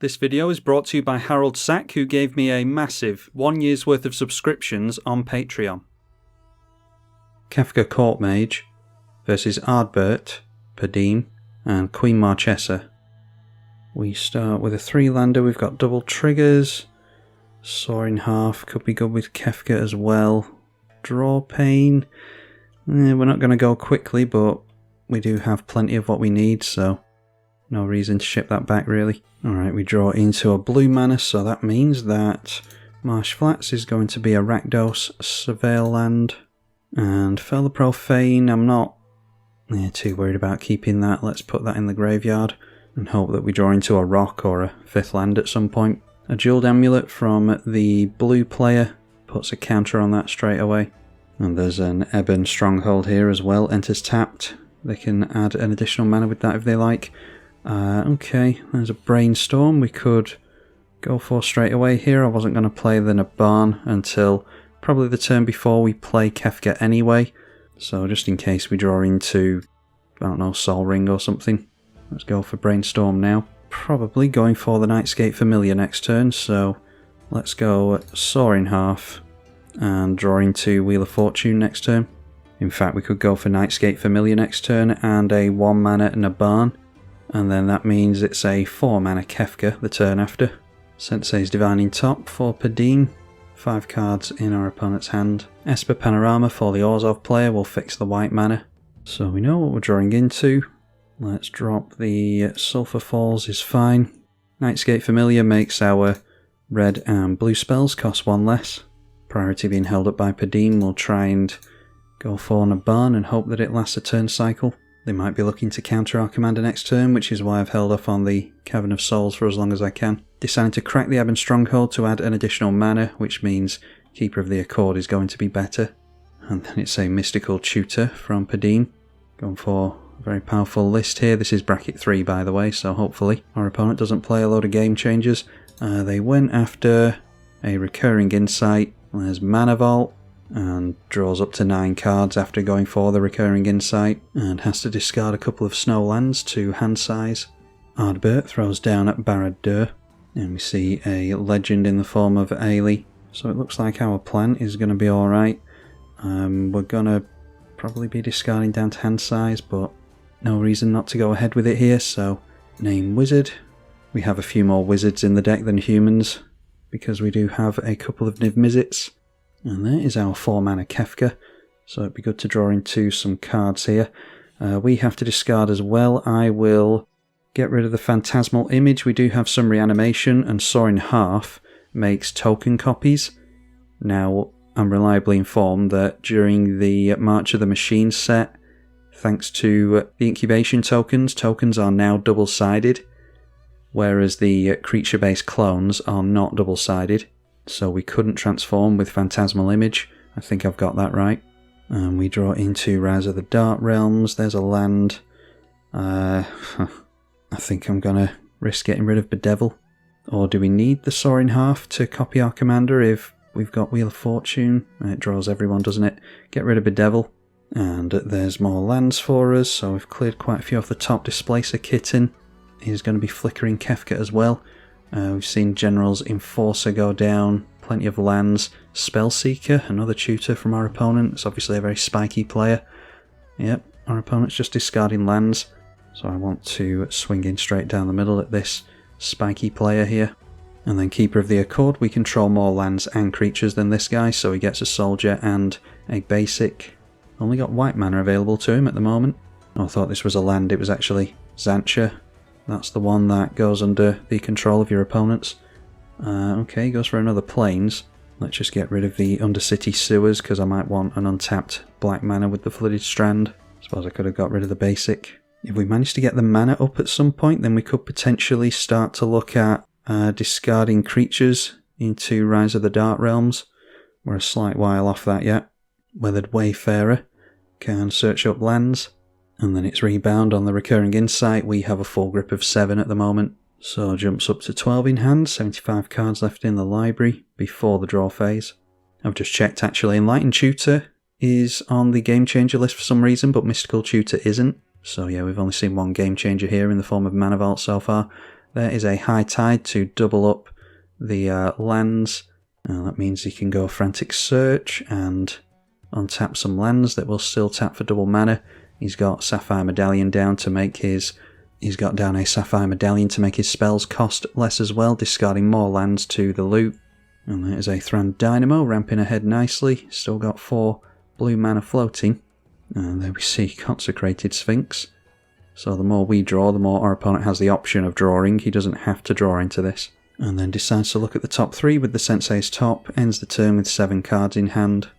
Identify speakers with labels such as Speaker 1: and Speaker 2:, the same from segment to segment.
Speaker 1: This video is brought to you by Harold Sack, who gave me a massive 1 year's worth of subscriptions on Patreon. Kefka Court Mage versus Ardbert, Padeem, and Queen Marchesa. We start with a 3-lander, we've got double triggers. Saw in half, could be good with Kefka as well. Draw Pain, we're not going to go quickly, but we do have plenty of what we need, so no reason to ship that back really. Alright, we draw into a blue mana, so that means that Marsh Flats is going to be a Rakdos Surveil land. And Fell the Profane, I'm not too worried about keeping that. Let's put that in the graveyard and hope that we draw into a rock or a 5th land at some point. A Jeweled Amulet from the blue player puts a counter on that straight away. And there's an Ebon Stronghold here as well, enters tapped. They can add an additional mana with that if they like. Okay, there's a Brainstorm we could go for straight away here. I wasn't going to play the Nabarn until probably the turn before we play Kefka anyway. So just in case we draw into, I don't know, Sol Ring or something. Let's go for Brainstorm now. Probably going for the Nightscape Familiar next turn, so let's go Saw in half and draw into Wheel of Fortune next turn. In fact, we could go for Nightscape Familiar next turn and a 1-mana Nabarn. And then that means it's a 4-mana Kefka the turn after. Sensei's Divining Top for Padeem. 5 cards in our opponent's hand. Esper Panorama for the Orzhov player will fix the white mana. So we know what we're drawing into. Let's drop the Sulphur Falls is fine. Nightscape Familiar makes our red and blue spells cost 1 less. Priority being held up by Padeem, we'll try and go for Nabarn and hope that it lasts a turn cycle. They might be looking to counter our commander next turn, which is why I've held off on the Cavern of Souls for as long as I can. Deciding to crack the Ebon Stronghold to add an additional mana, which means Keeper of the Accord is going to be better. And then it's a Mystical Tutor from Padeem. Going for a very powerful list here. This is bracket 3 by the way, so hopefully our opponent doesn't play a load of game changers. They went after a Recurring Insight. There's Mana Vault. And draws up to 9 cards after going for the Recurring Insight, and has to discard a couple of snow lands to hand size. Ardbert throws down at Barad-dûr, and we see a legend in the form of Ailey. So it looks like our plan is going to be alright. We're going to probably be discarding down to hand size, but no reason not to go ahead with it here, so name Wizard. We have a few more wizards in the deck than humans, because we do have a couple of Niv-Mizzets. And there is our 4-mana Kefka, so it'd be good to draw into some cards here. We have to discard as well. I will get rid of the Phantasmal Image. We do have some reanimation, and Saw in half makes token copies. Now, I'm reliably informed that during the March of the Machines set, thanks to the incubation tokens, tokens are now double-sided, whereas the creature-based clones are not double-sided. So we couldn't transform with Phantasmal Image. I think I've got that right. And we draw into Rise of the Dark Realms. There's a land. I think I'm going to risk getting rid of Bedevil. Or do we need the Saw in half to copy our commander if we've got Wheel of Fortune? It draws everyone, doesn't it? Get rid of Bedevil. And there's more lands for us, so we've cleared quite a few off the top. Displacer Kitten is going to be Flickering Kefka as well. We've seen General's Enforcer go down, plenty of lands. Spellseeker, another tutor from our opponent. It's obviously a very spiky player. Yep, our opponent's just discarding lands. So I want to swing in straight down the middle at this spiky player here. And then Keeper of the Accord, we control more lands and creatures than this guy, so he gets a soldier and a basic. Only got white mana available to him at the moment. Oh, I thought this was a land, it was actually Xantia. That's the one that goes under the control of your opponents. Okay, goes for another Plains. Let's just get rid of the Undercity Sewers, because I might want an untapped black mana with the Flooded Strand. Suppose I could have got rid of the basic. If we manage to get the mana up at some point, then we could potentially start to look at discarding creatures into Rise of the Dark Realms. We're a slight while off that yet. Weathered Wayfarer can search up lands. And then it's rebound on the Recurring Insight. We have a full grip of 7 at the moment. So jumps up to 12 in hand, 75 cards left in the library before the draw phase. I've just checked actually, Enlightened Tutor is on the Game Changer list for some reason, but Mystical Tutor isn't. So yeah, we've only seen one Game Changer here in the form of Mana Vault so far. There is a high tide to double up the lands. That means he can go frantic search and untap some lands that will still tap for double mana. He's got Sapphire Medallion down to make his... He's got down a Sapphire Medallion to make his spells cost less as well, discarding more lands to the loot. And there's a Thran Dynamo ramping ahead nicely. Still got 4 blue mana floating. And there we see Consecrated Sphinx. So the more we draw, the more our opponent has the option of drawing. He doesn't have to draw into this. And then decides to look at the top 3 with the Sensei's top. Ends the turn with 7 cards in hand.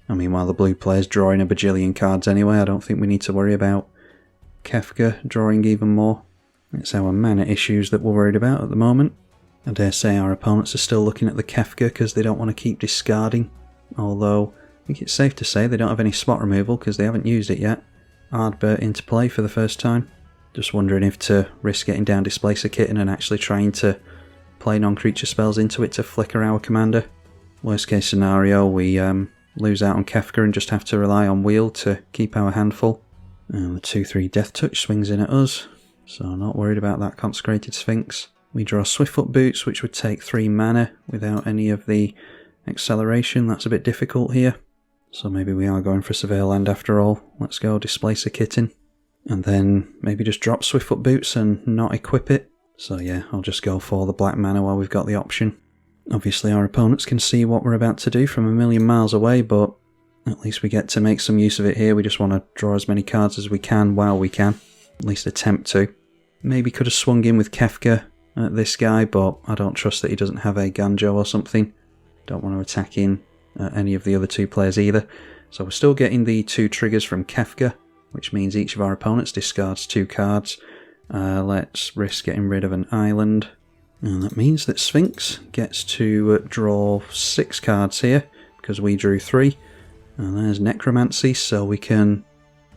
Speaker 1: I mean, while the blue player's drawing a bajillion cards anyway, I don't think we need to worry about Kefka drawing even more. It's our mana issues that we're worried about at the moment. I dare say our opponents are still looking at the Kefka because they don't want to keep discarding. Although, I think it's safe to say they don't have any spot removal because they haven't used it yet. Ardbert into play for the first time. Just wondering if to risk getting down Displacer Kitten and actually trying to play non-creature spells into it to flicker our commander. Worst case scenario, we lose out on Kefka and just have to rely on Wheel to keep our hand full. And the 2-3 Death Touch swings in at us, so not worried about that Consecrated Sphinx. We draw Swiftfoot Boots, which would take 3 mana without any of the acceleration. That's a bit difficult here. So maybe we are going for Surveil Land after all. Let's go Displacer Kitten. And then maybe just drop Swiftfoot Boots and not equip it. So yeah, I'll just go for the black mana while we've got the option. Obviously our opponents can see what we're about to do from a million miles away, but at least we get to make some use of it here. We just want to draw as many cards as we can while we can. At least attempt to. Maybe could have swung in with Kefka at this guy, but I don't trust that he doesn't have a Ganjo or something. Don't want to attack in any of the other 2 players either. So we're still getting the 2 triggers from Kefka, which means each of our opponents discards 2 cards. Let's risk getting rid of an island. And that means that Sphinx gets to draw 6 cards here, because we drew 3. And there's Necromancy, so we can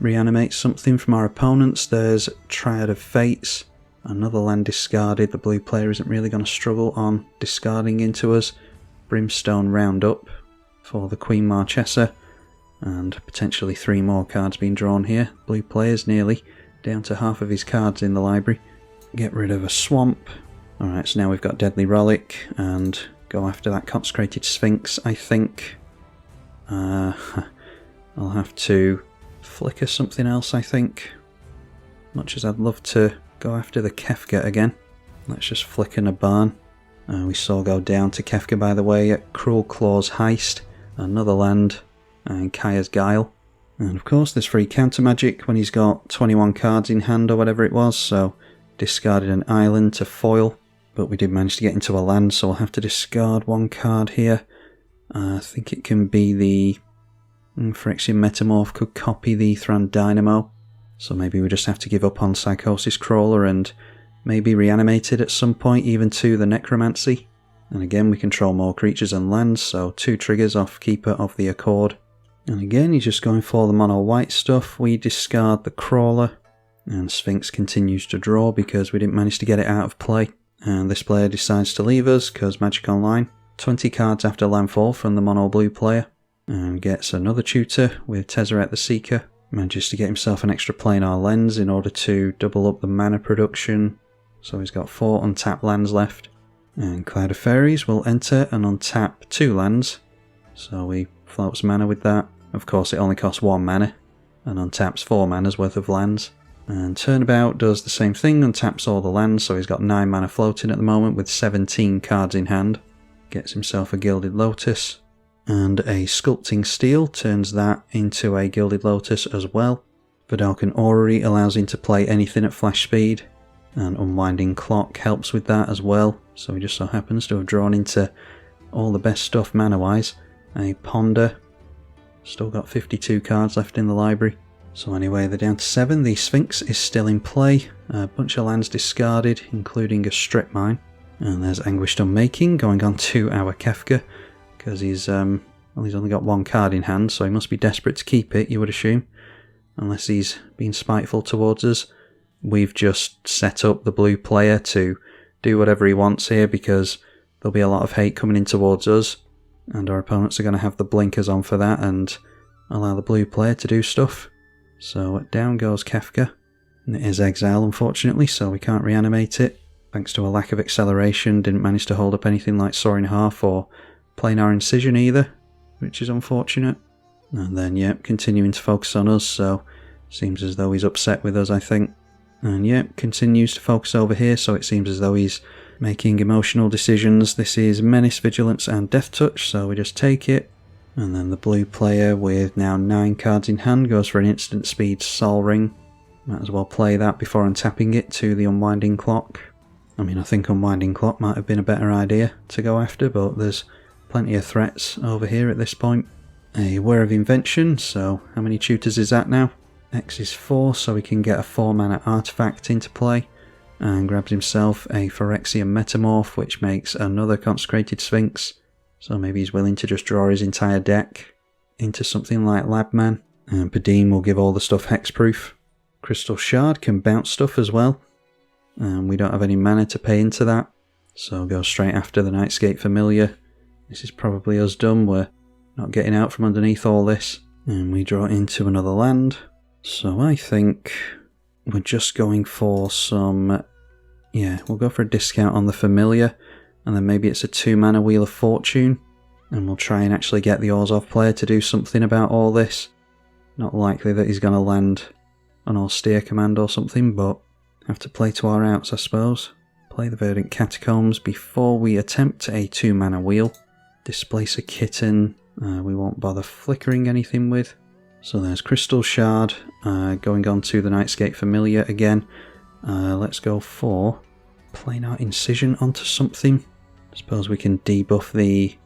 Speaker 1: reanimate something from our opponents. There's Triad of Fates, another land discarded. The blue player isn't really going to struggle on discarding into us. Brimstone Roundup for the Queen Marchesa, and potentially 3 more cards being drawn here. Blue player's nearly down to half of his cards in the library. Get rid of a swamp. Alright, so now we've got Deadly Relic and go after that Consecrated Sphinx, I think. I'll have to flicker something else, I think. Much as I'd love to go after the Kefka again. Let's just flicker Nabarn. We saw go down to Kefka, by the way, at Cruel Claw's Heist, another land, and Kaya's Guile. And of course there's free counter magic when he's got 21 cards in hand or whatever it was, so discarded an island to foil. But we did manage to get into a land, so we'll have to discard 1 card here. I think it can be the Phyrexian Metamorph could copy the Thran Dynamo. So maybe we just have to give up on Psychosis Crawler and maybe reanimate it at some point, even to the Necromancy. And again, we control more creatures and lands, so 2 triggers off Keeper of the Accord. And again, he's just going for the mono white stuff. We discard the Crawler, and Sphinx continues to draw because we didn't manage to get it out of play. And this player decides to leave us because Magic Online. 20 cards after landfall from the mono blue player, and gets another tutor with Tezzeret the Seeker. Manages to get himself an extra planar lens in order to double up the mana production. So he's got 4 untapped lands left. And Cloud of Fairies will enter and untap 2 lands. So he floats mana with that. Of course it only costs 1 mana and untaps 4 mana's worth of lands. And Turnabout does the same thing, untaps all the lands, so he's got 9 mana floating at the moment with 17 cards in hand. Gets himself a Gilded Lotus. And a Sculpting Steel turns that into a Gilded Lotus as well. Vidalcan Orrery allows him to play anything at flash speed. And Unwinding Clock helps with that as well. So he just so happens to have drawn into all the best stuff mana-wise. A Ponder. Still got 52 cards left in the library. So anyway, they're down to 7. The Sphinx is still in play. A bunch of lands discarded, including a Strip Mine. And there's Anguished Unmaking going on to our Kefka. Because he's only got 1 card in hand, so he must be desperate to keep it, you would assume. Unless he's been spiteful towards us. We've just set up the blue player to do whatever he wants here, because there'll be a lot of hate coming in towards us. And our opponents are going to have the blinkers on for that and allow the blue player to do stuff. So down goes Kefka. And it is exile, unfortunately, so we can't reanimate it. thanks to a lack of acceleration, didn't manage to hold up anything like Soaring Half or Planar Incision either, which is unfortunate. And then, yep, continuing to focus on us, so seems as though he's upset with us, I think. And yep, continues to focus over here, so it seems as though he's making emotional decisions. This is Menace, Vigilance and Death Touch, so we just take it. And then the blue player with now 9 cards in hand goes for an instant speed Sol Ring. Might as well play that before untapping it to the Unwinding Clock. I mean, I think Unwinding Clock might have been a better idea to go after, but there's plenty of threats over here at this point. A Whir of Invention, so how many tutors is that now? X is 4, so he can get a 4-mana artifact into play. And grabs himself a Phyrexian Metamorph, which makes another Consecrated Sphinx. So maybe he's willing to just draw his entire deck into something like Labman. And Padeem will give all the stuff hexproof. Crystal Shard can bounce stuff as well. And we don't have any mana to pay into that. So go straight after the Nightscape Familiar. This is probably us done. We're not getting out from underneath all this. And we draw into another land. So I think we're just going for some... yeah, we'll go for a discount on the Familiar. And then maybe it's a 2-mana Wheel of Fortune. And we'll try and actually get the Orzhov player to do something about all this. Not likely that he's going to land an Austere command or something, but have to play to our outs, I suppose. Play the Verdant Catacombs before we attempt a 2-mana wheel. Displace a Kitten, we won't bother flickering anything with. So there's Crystal Shard, going on to the Nightscape Familiar again. Let's go for Planar Incision onto something. I suppose we can debuff the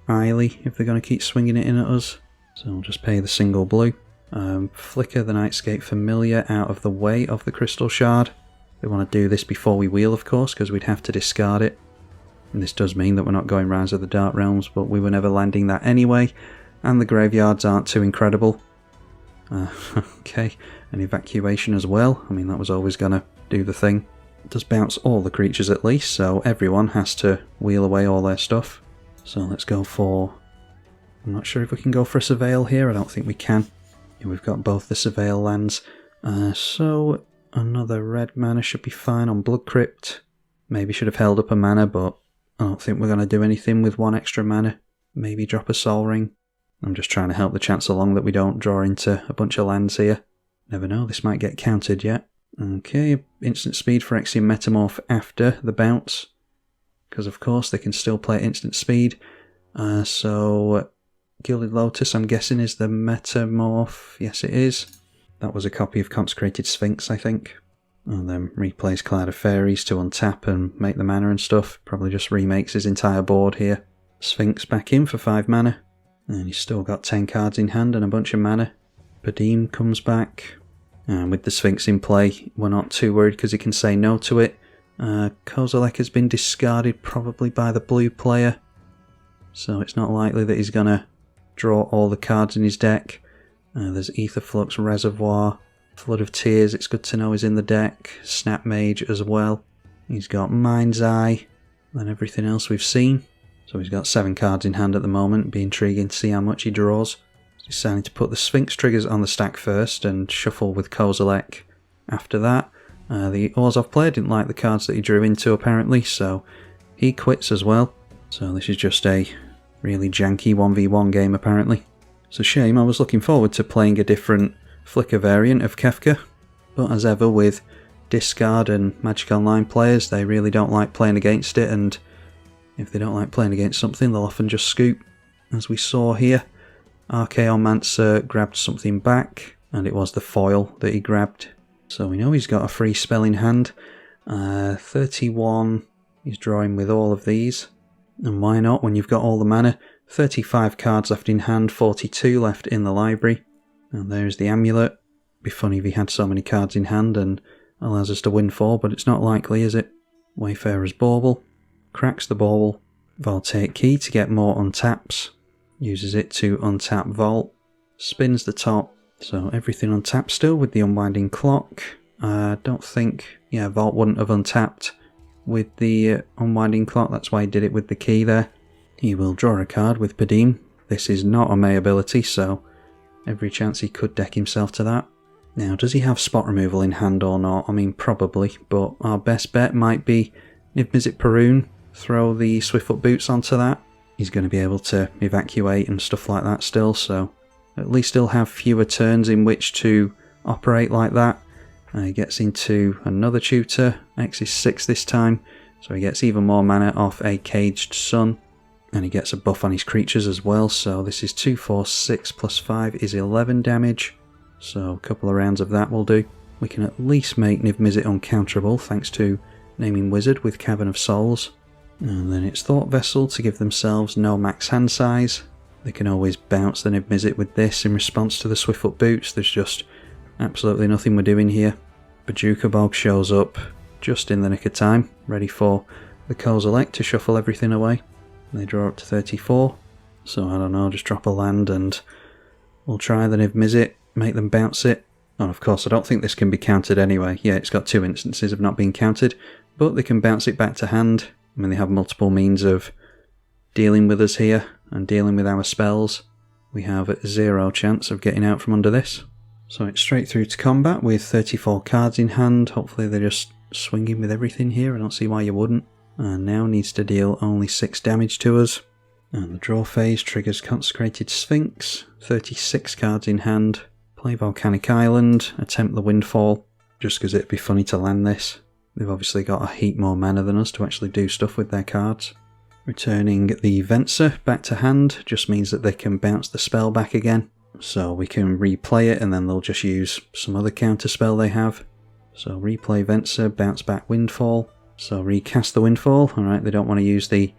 Speaker 1: Eily if they're going to keep swinging it in at us. So we'll just pay the single blue. Flicker the Nightscape Familiar out of the way of the Crystal Shard. We want to do this before we wheel, of course, because we'd have to discard it. And this does mean that we're not going Rise of the Dark Realms, but we were never landing that anyway. And the graveyards aren't too incredible. Okay, an Evacuation as well. I mean, that was always going to do the thing. It does bounce all the creatures at least, so everyone has to wheel away all their stuff. So let's go for... I'm not sure if we can go for a Surveil here. I don't think we can. Yeah, we've got both the Surveil lands. So another red mana should be fine on Blood Crypt. Maybe should have held up a mana, but I don't think we're going to do anything with 1 extra mana. Maybe drop a Sol Ring. I'm just trying to help the chance along that we don't draw into a bunch of lands here. Never know, this might get countered yet. Okay, instant speed for Phyrexian Metamorph after the bounce. Because of course they can still play at instant speed. So Gilded Lotus, I'm guessing, is the Metamorph. Yes, it is. That was a copy of Consecrated Sphinx, I think. And then replays Cloud of Fairies to untap and make the mana and stuff. Probably just remakes his entire board here. Sphinx back in for 5 mana. And he's still got 10 cards in hand and a bunch of mana. Padeem comes back. And with the Sphinx in play, we're not too worried because he can say no to it. Kozilek has been discarded probably by the blue player. So it's not likely that he's going to draw all the cards in his deck. There's Aetherflux, Reservoir, Flood of Tears, it's good to know he's in the deck. Snap Mage as well. He's got Mind's Eye and everything else we've seen. So he's got 7 cards in hand at the moment. It'd be intriguing to see how much he draws. He's deciding to put the Sphinx triggers on the stack first and shuffle with Kozilek after that. The Orzhov player didn't like the cards that he drew into apparently, so he quits as well. So this is just a really janky 1v1 game apparently. It's a shame, I was looking forward to playing a different Flicker variant of Kefka, but as ever with Discard and Magic Online players, they really don't like playing against it, and if they don't like playing against something, they'll often just scoop. As we saw here, Archaeomancer grabbed something back, and it was the foil that he grabbed. So we know he's got a free spell in hand. 31, he's drawing with all of these. And why not when you've got all the mana? 35 cards left in hand, 42 left in the library. And there's the Amulet. Be funny if he had so many cards in hand and allows us to win 4, but it's not likely, is it? Wayfarer's Bauble. Cracks the Bauble. Voltaic Key to get more untaps. Uses it to untap Vault. Spins the top. So everything untapped still with the Unwinding Clock. I don't think... yeah, Vault wouldn't have untapped with the Unwinding Clock. That's why he did it with the key there. He will draw a card with Padeem. This is not a May ability, so every chance he could deck himself to that. Now, does he have spot removal in hand or not? I mean, probably, but our best bet might be Niv-Mizzet Perun, throw the Swiftfoot Boots onto that. He's going to be able to evacuate and stuff like that still, so at least he'll have fewer turns in which to operate like that. He gets into another tutor, X is 6 this time, so he gets even more mana off a Caged Sun. And he gets a buff on his creatures as well, so this is 2, 4, 6 plus 5 is 11 damage. So a couple of rounds of that will do. We can at least make Niv-Mizzet uncounterable thanks to Naming Wizard with Cavern of Souls. And then it's Thought Vessel to give themselves no max hand size. They can always bounce the Niv-Mizzet with this in response to the Swiftfoot Boots. There's just absolutely nothing we're doing here. Bojuka Bog shows up just in the nick of time, ready for the Kozilek to shuffle everything away. They draw up to 34, so I don't know, just drop a land and we'll try the Niv-Mizzet, make them bounce it. And of course I don't think this can be countered anyway. Yeah, it's got 2 instances of not being countered, but they can bounce it back to hand. I mean, they have multiple means of dealing with us here and dealing with our spells. We have 0 chance of getting out from under this. So it's straight through to combat with 34 cards in hand. Hopefully they're just swinging with everything here. I don't see why you wouldn't. And now needs to deal only 6 damage to us. And the draw phase triggers Consecrated Sphinx. 36 cards in hand. Play Volcanic Island. Attempt the Windfall. Just because it'd be funny to land this. They've obviously got a heap more mana than us to actually do stuff with their cards. Returning the Venser back to hand just means that they can bounce the spell back again. So we can replay it and then they'll just use some other counter spell they have. So replay Venser, bounce back Windfall. So recast the Windfall. Alright, they don't want to use the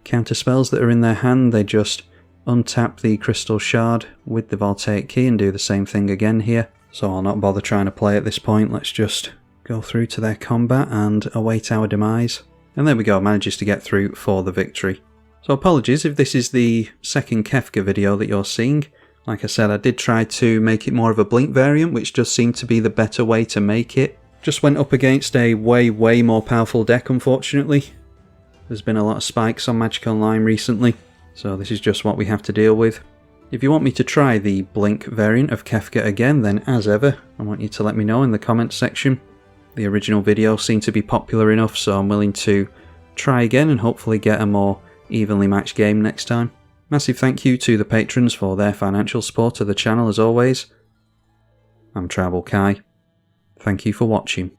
Speaker 1: counter spells that are in their hand. They just untap the Crystal Shard with the Voltaic Key and do the same thing again here. So I'll not bother trying to play at this point. Let's just go through to their combat and await our demise. And there we go, manages to get through for the victory. So apologies if this is the second Kefka video that you're seeing. Like I said, I did try to make it more of a Blink variant, which does seem to be the better way to make it. Just went up against a way more powerful deck, unfortunately. There's been a lot of spikes on Magic Online recently, so this is just what we have to deal with. If you want me to try the Blink variant of Kefka again, then as ever, I want you to let me know in the comments section. The original video seemed to be popular enough, so I'm willing to try again and hopefully get a more evenly matched game next time. Massive thank you to the patrons for their financial support of the channel as always. I'm tribalkai. Thank you for watching.